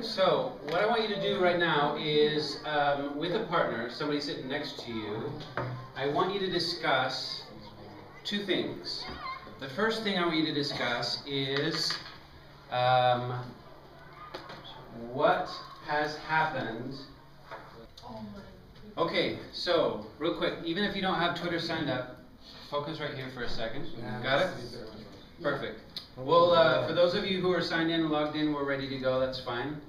So, what I want you to do right now is, with a partner, somebody sitting next to you, I want you to discuss two things. The first thing I want you to discuss is what has happened. Okay, so, real quick, even if you don't have Twitter signed up, focus right here for a second. Got it? Perfect. Well, for those of you who are signed in and logged in, we're ready to go, that's fine.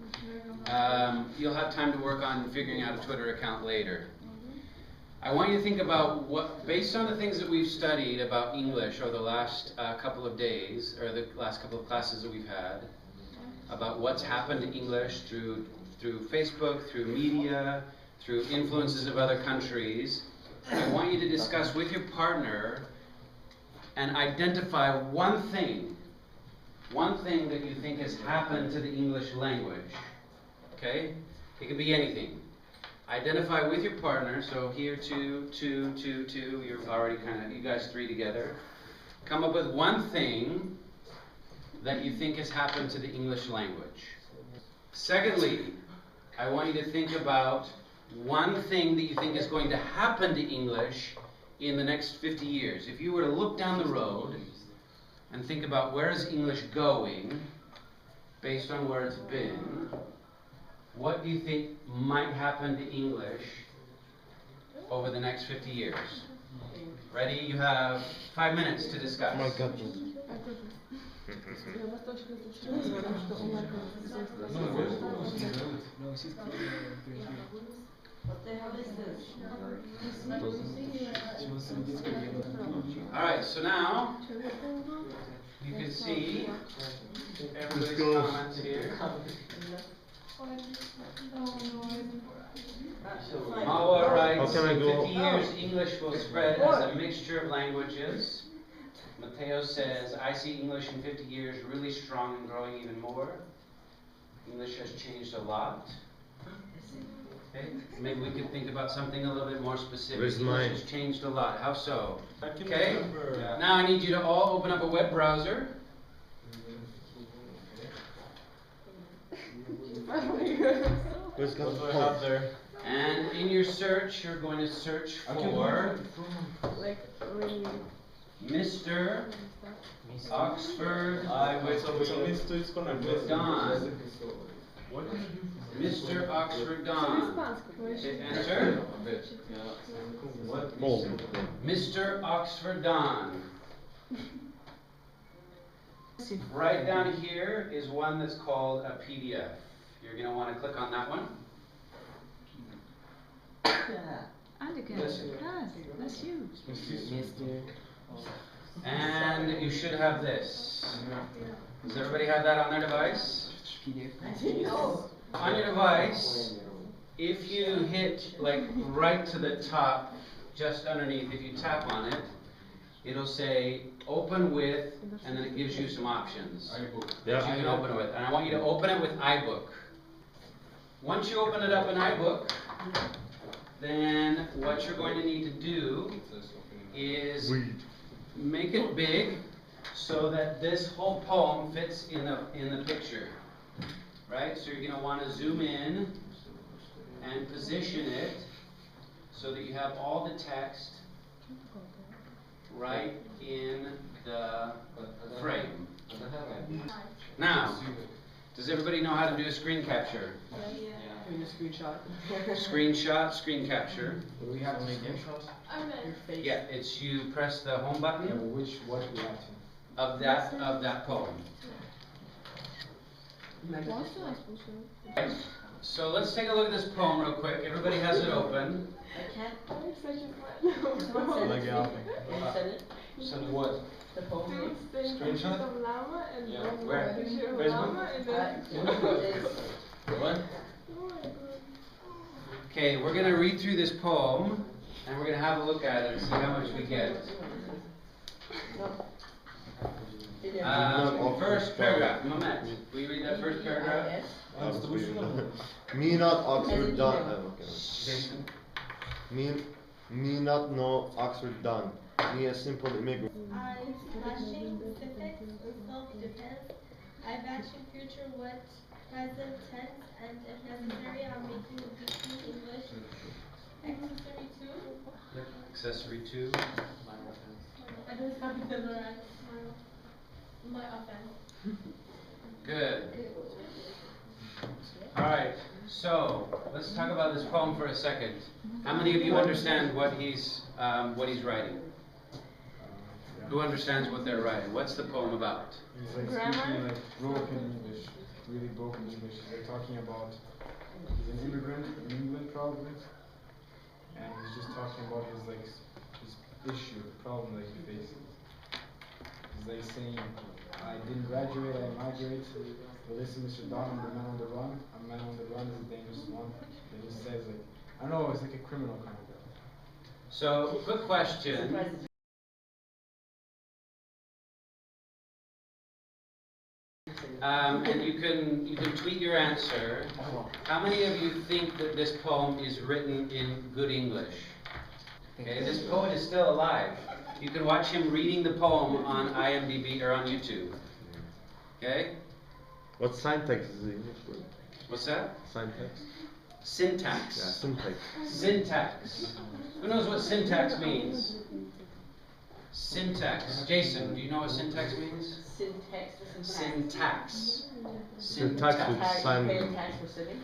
You'll have time to work on figuring out a Twitter account later. I want you to think about what, based on the things that we've studied about English over the last couple of days, or the last couple of classes that we've had, about what's happened to English through Facebook, through media, through influences of other countries. I want you to discuss with your partner and identify one thing that you think has happened to the English language. Okay? It could be anything. Identify with your partner, so here two, you're already you guys three together. Come up with one thing that you think has happened to the English language. Secondly, I want you to think about one thing that you think is going to happen to English in the next 50 years. If you were to look down the road and think about where is English going based on where it's been, what do you think might happen to English over the next 50 years? Ready? You have 5 minutes to discuss. Oh my goodness. Alright, so now you can see everybody's comments here. Mawa writes, in 50 years English will spread as a mixture of languages. Mateo says, I see English in 50 years really strong and growing even more. English has changed a lot. Okay. Maybe we could think about something a little bit more specific. English has changed a lot. How so? Okay. Now I need you to all open up a web browser. What's what do I have there? And in your search, you're going to search for Mr. Oxford Don. Mr. Oxford Don. Hit enter. Mr. Oxford Don. Right down here is one that's called a PDF. You're going to want to click on that one. Listen. That's you. And you should have this. Does everybody have that on their device? On your device, if you hit like right to the top, just underneath, if you tap on it, it'll say open with, and then it gives you some options that you can open it with. And I want you to open it with iBook. Once you open it up in iBook, then what you're going to need to do is make it big so that this whole poem fits in the picture. Right? So you're going to want to zoom in and position it so that you have all the text right in the frame. Now, does everybody know how to do a screen capture? Yeah. Screenshot, screen capture. Do we have to make screenshots? Yeah, it's you press the home button. Yeah, but what reaction? Of that poem. So let's take a look at this poem real quick. Everybody has it open. Send what? The poem. Screenshot? Yeah. Where? What? Okay, we're going to read through this poem and we're going to have a look at it and see how much we get. First paragraph, Mehmet, will you read that first paragraph? Me not Oxford done. Me not know Oxford done. Me a simple immigrant. I slashing, suffix, self-defense. I batching future what present tense, and if necessary, I'm making a BC English accessory too. Accessory two. I don't have it memorized. My offense. Good. Alright, so let's talk about this poem for a second. How many of you understand what he's writing? Who understands what they're writing? What's the poem about? He's like speaking like broken English, really broken English. They're talking about he's an immigrant in England probably, and he's just talking about his like his issue, the problem that he faces. He's like saying, I didn't graduate, I migrated. But listen, Mr. Don, I'm the man on the run. A man on the run is a dangerous one. And he says like, I don't know, it's like a criminal kind of guy. So, quick question. And you can tweet your answer. How many of you think that this poem is written in good English? Okay, this poet is still alive. You can watch him reading the poem on IMDb or on YouTube. Okay? What syntax is the English word? What's that? Syntax? Syntax. Yeah, syntax. Syntax. Who knows what syntax means? Syntax. Jason, do you know what syntax means? Syntax. Syntax with sign. Paying tax for sitting?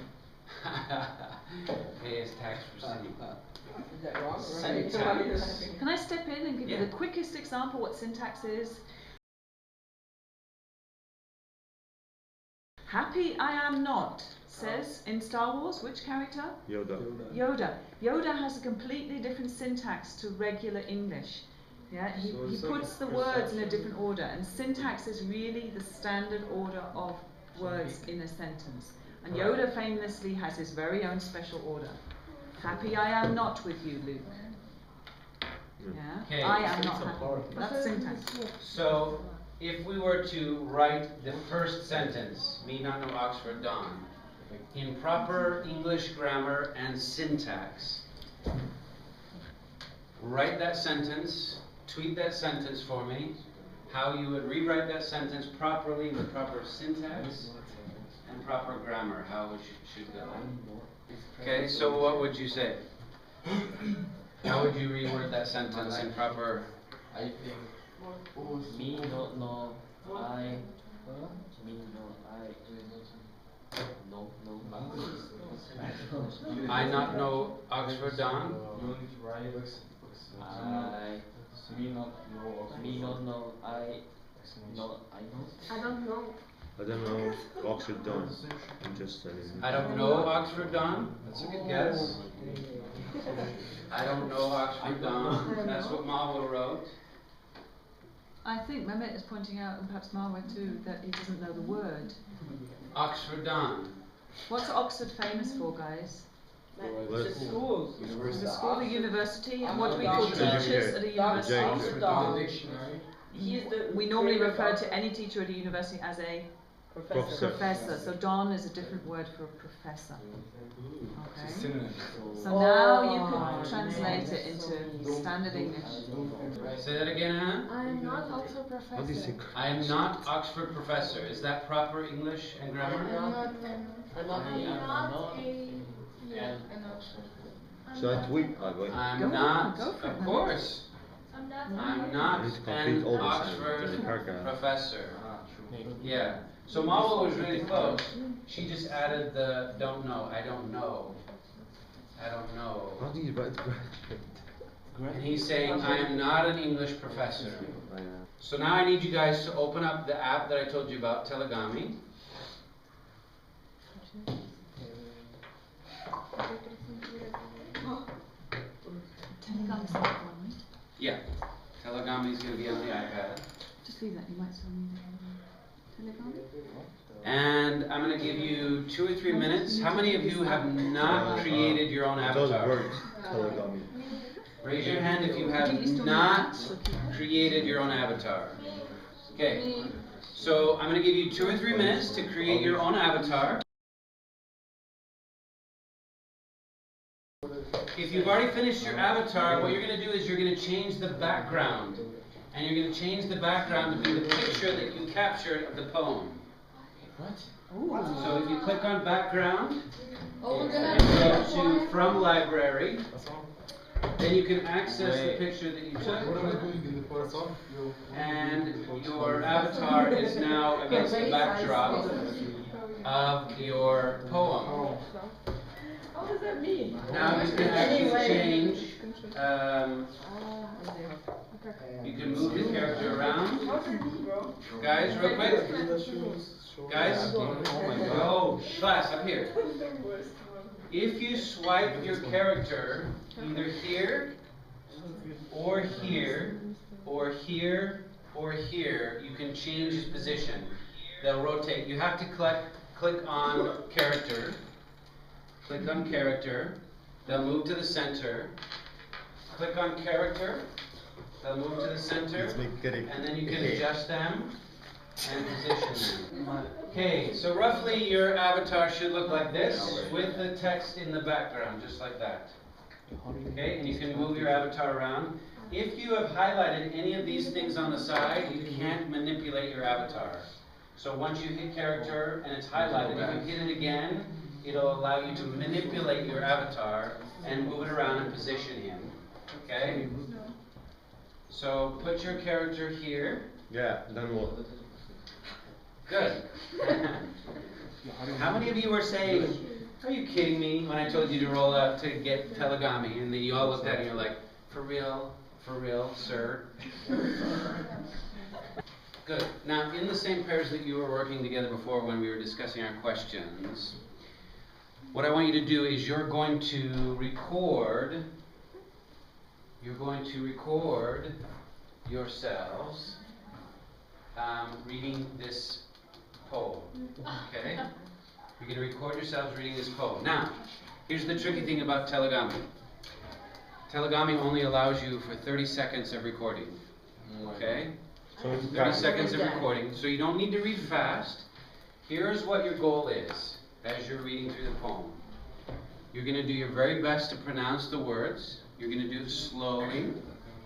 Pay as tax for sitting. Is that wrong? Syntax. Can I step in and give Yeah. you the quickest example what syntax is? Happy I am not, says in Star Wars, which character? Yoda. Yoda. Yoda has a completely different syntax to regular English. Yeah, he puts the words in a different order, and syntax is really the standard order of words in a sentence. And Yoda famously has his very own special order. Happy I am not with you, Luke. Yeah, Okay. I am not happy. That's syntax. So, if we were to write the first sentence, me not know Oxford Don, in proper English grammar and syntax, write that sentence, tweet that sentence for me, how you would rewrite that sentence properly with proper syntax and proper grammar, how it should go. Okay, so what would you say? How would you reword that sentence in proper? I think me not know I me no I no I not know Oxford Don. You don't need to write I me not know me not know I no I know I don't know. I don't know Oxford Don. I'm just telling you. I don't know Oxford Don. That's a good guess. I don't know Oxford Don. That's what Marvel wrote. I think Mehmet is pointing out, and perhaps Marwa too, that he doesn't know the word. Oxford Don. What's Oxford famous for, guys? The schools. The school, the university, and what do we Oxford call Dictionary. teachers at a university? Oxford Don. dictionary. He's the We normally creator refer of to any teacher at a university as a professor. professor. So Don is a different word for a professor. Okay. synonym. So now you can translate it into standard English. Say that again, Anna. I'm not Oxford How do you say? professor. I am not Oxford professor. Is that proper English and grammar? I'm not I'm not I'm not a Should I tweet? I'm going. I'm Go not, on, go for it, of man. course. I'm not I'm I not need to complete an all the Oxford sentences in the paragraph. professor. Yeah. So Marvel was really close. She just added the don't know. I don't know. I don't know. How do you write graduate? And he's saying, I am not an English professor. I, So now I need you guys to open up the app that I told you about, Telegami. Telegram's not one, right? Yeah. Telegami is going to be on the iPad. Just leave that, you might still need it. Telegram? And I'm going to give you 2 or 3 minutes. How many of you have not created your own it doesn't avatar? work. Telegami. Raise your hand if you have not created your own avatar. Okay. So I'm going to give you 2 or 3 minutes to create your own avatar. If you've already finished your avatar, what you're going to do is you're going to change the background. And you're going to change the background to be the picture that you captured of the poem. So if you click on background, Oh, we're and gonna. go to from library, That's all. then you can access the Wait. picture that you What took, am I doing? That's all? and your avatar is now against the backdrop of your poem. Oh. What does that mean? Now you can actually Anyway. change, you can move the character around. What's it mean, bro? Guys, real quick, guys, yo, class, up here. If you swipe your character either here, or here, or here, or here, you can change his position. They'll rotate. You have to click on character. Click on character. They'll move to the center. Click on character. They'll move to the center. Let's make it And then you can adjust them and position them. Okay, so roughly your avatar should look like this with the text in the background, just like that. Okay, and you can move your avatar around. If you have highlighted any of these things on the side, you can't manipulate your avatar. So once you hit character and it's highlighted, if you hit it again, it'll allow you to manipulate your avatar and move it around and position him. Okay? So put your character here. Yeah, then what? Good. How many of you were saying, are you kidding me, when I told you to roll out to get Telegami, and then you all looked at it and you're like, for real, sir? Good. Now, in the same pairs that you were working together before when we were discussing our questions, what I want you to do is you're going to record yourselves reading this poem. Okay? You're going to record yourselves reading this poem. Now, here's the tricky thing about Telegami. Telegami only allows you for 30 seconds of recording. Okay? So it's 30 seconds of recording. So you don't need to read fast. Here's what your goal is as you're reading through the poem. You're going to do your very best to pronounce the words. You're going to do it slowly,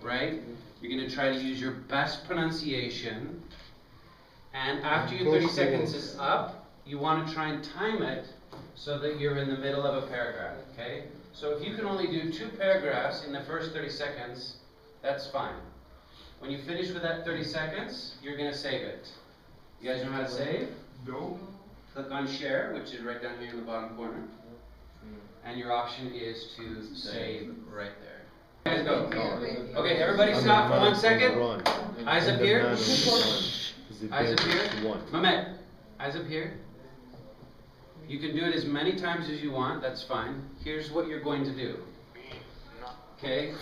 right? You're going to try to use your best pronunciation. And after your 30 seconds is up, you want to try and time it so that you're in the middle of a paragraph, okay? So if you can only do 2 paragraphs in the first 30 seconds, that's fine. When you finish with that 30 seconds, you're going to save it. You guys know how to save? No. Click on share, which is right down here in the bottom corner. And your option is to save right there. Guys, go. Okay, everybody stop for 1 second. Run. Eyes up here. Eyes up here. One. Mehmet, eyes up here. You can do it as many times as you want, that's fine. Here's what you're going to do. Okay?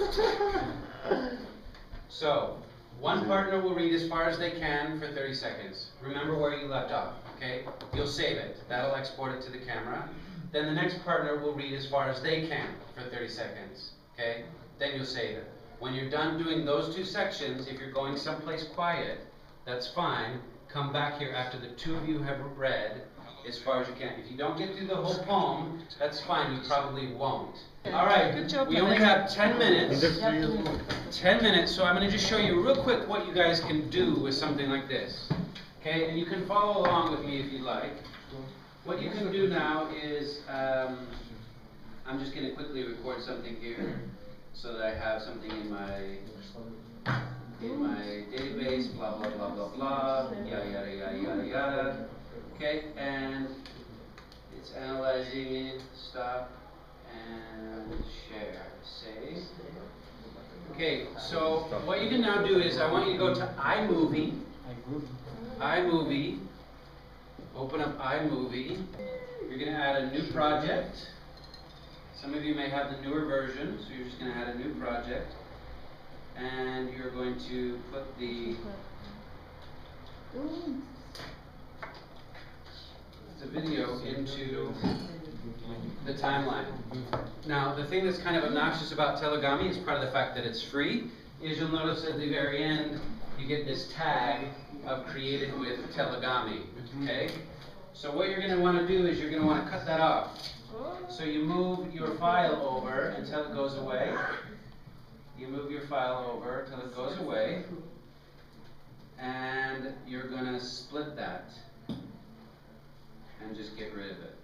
So, one partner will read as far as they can for 30 seconds. Remember where you left off, okay? You'll save it. That'll export it to the camera. Then the next partner will read as far as they can for 30 seconds, okay? Then you'll save it. When you're done doing those 2 sections, if you're going someplace quiet, that's fine. Come back here after the 2 of you have read as far as you can. If you don't get through the whole poem, that's fine. You probably won't. All right. Good job, We only Mehmet. have 10 minutes. 10 minutes. So I'm going to just show you real quick what you guys can do with something like this. Okay? And you can follow along with me if you like. What you can do now is, I'm just going to quickly record something here so that I have something in my database, blah, blah, blah, blah, blah, yada, yada, yada, yada, yada. Okay, and it's analyzing it, stop, and share, save. Okay, so what you can now do is I want you to go to iMovie, open up iMovie. You're going to add a new project. Some of you may have the newer version, so you're just going to add a new project. And you're going to put the video into the timeline. Now, the thing that's kind of obnoxious about Telegami is part of the fact that it's free, is you'll notice at the very end you get this tag of created with Telegami, okay? So what you're going to want to do is you're going to want to cut that off. So you move your file over until it goes away. You move your file over until it goes away. And you're going to split that. and just get rid of it.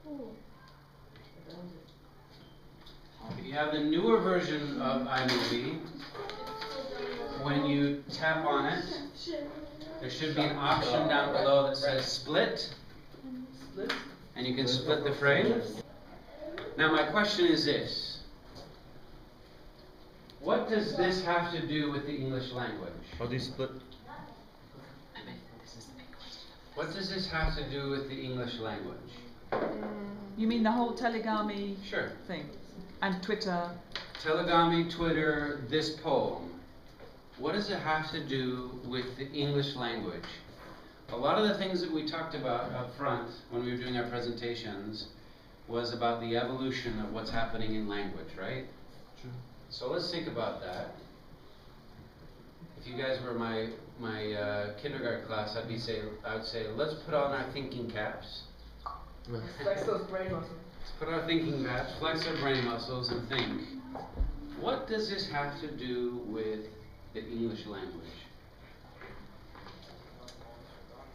If you have the newer version of iMovie, when you tap on it, there should be an option down below that says split, and you can split the frame. Now my question is this: what does this have to do with the English language? How do you split? What does this have to do with the English language? You mean the whole Telegami Sure. thing? And Twitter? Telegami, Twitter, this poem. What does it have to do with the English language? A lot of the things that we talked about up front when we were doing our presentations was about the evolution of what's happening in language, right? True. So let's think about that. If you guys were my kindergarten class, I would say, let's put on our thinking caps. Flex those brain muscles. Let's put our thinking caps, flex our brain muscles, and think. What does this have to do with the English language?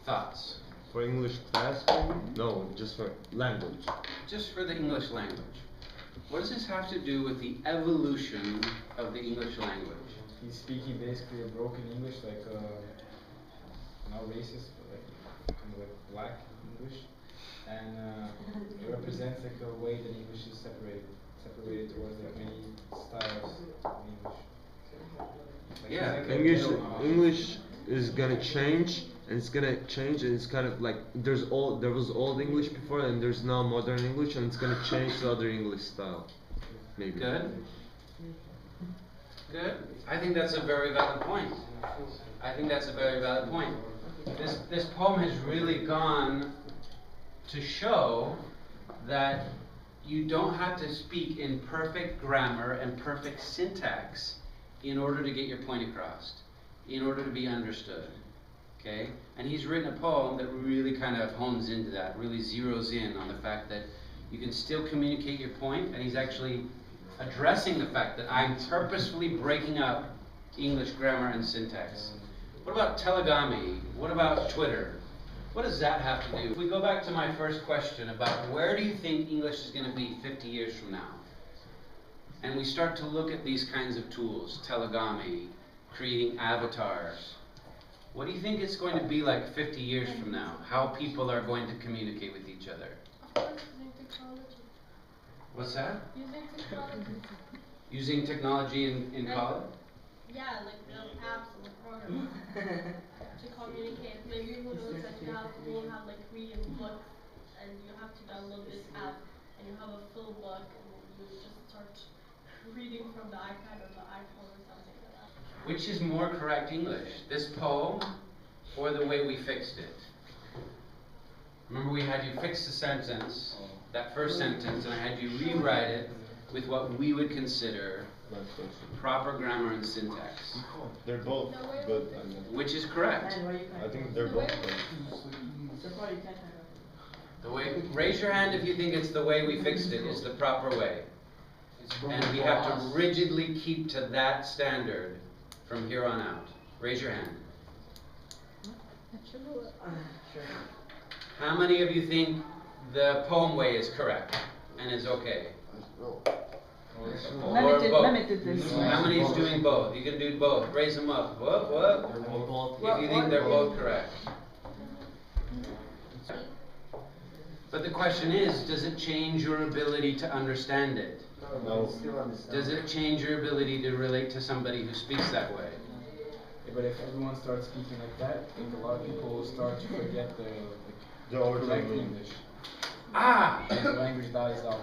Thoughts? For English class? No, just for language. Just for the English language. What does this have to do with the evolution of the English language? He's speaking basically a broken English, like not racist, but like kind of like black English, and it represents like the way that English is separated towards like many styles of English. Like, Yeah. it's like a English is gonna change, and it's gonna change, and it's kind of like there was old English before, and there's now modern English, and it's gonna change to other English style. Maybe. Good. Good. I think that's a very valid point. I think that's a very valid point. This poem has really gone to show that you don't have to speak in perfect grammar and perfect syntax in order to get your point across, in order to be understood. Okay? And he's written a poem that really kind of hones into that, really zeroes in on the fact that you can still communicate your point, and he's actually addressing the fact that I'm purposefully breaking up English grammar and syntax. What about Telegami? What about Twitter? What does that have to do? If we go back to my first question about where do you think English is going to be 50 years from now? And we start to look at these kinds of tools, Telegami, creating avatars. What do you think it's going to be like 50 years from now? How people are going to communicate with each other? Of course, using technology. What's that? Using technology. Using technology in college? Yeah, like the apps and the programs to communicate. Maybe who knows that you have like reading books, and you have to download this app, and you have a full book, and you just start reading from the iPad or the iPhone or something like that. Which is more correct English? This poem or the way we fixed it? Remember, we had you fix the sentence, that first sentence, and I had you rewrite it with what we would consider proper grammar and syntax. They're both good, I guess. Which is correct. I think they're both good. The way, raise your hand if you think it's the way we fixed it is the proper way. And we have to rigidly keep to that standard from here on out. Raise your hand. How many of you think the poem way is correct and is okay? Or both? Mehmet did this. How many is doing both? You can do both. Raise them up. What? If you think they're both correct. But the question is, does it change your ability to understand it? No. Does it change your ability to relate to somebody who speaks that way? Yeah, but if everyone starts speaking like that, I think a lot of people will start to forget the correct original English. Ah! The language dies out.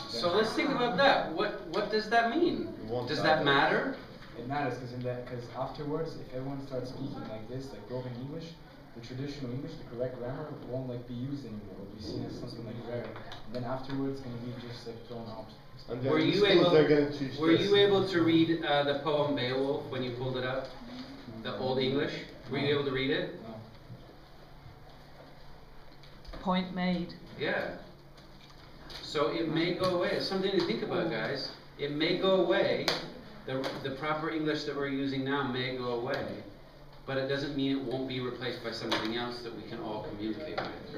So let's think about that. What does that mean? Does that matter? It matters because afterwards, if everyone starts speaking like this, like broken English, the traditional English, the correct grammar, won't like be used anymore. It'll be seen as something like rare. And then afterwards, it's gonna be just like thrown out. And Were then you schools, able? they're gonna teach Were this. you able to read the poem Beowulf when you pulled it up? The Old English. Were you able to read it? No. Point made. Yeah. So it may go away. It's something to think about, guys. It may go away. The proper English that we're using now may go away, but it doesn't mean it won't be replaced by something else that we can all communicate with.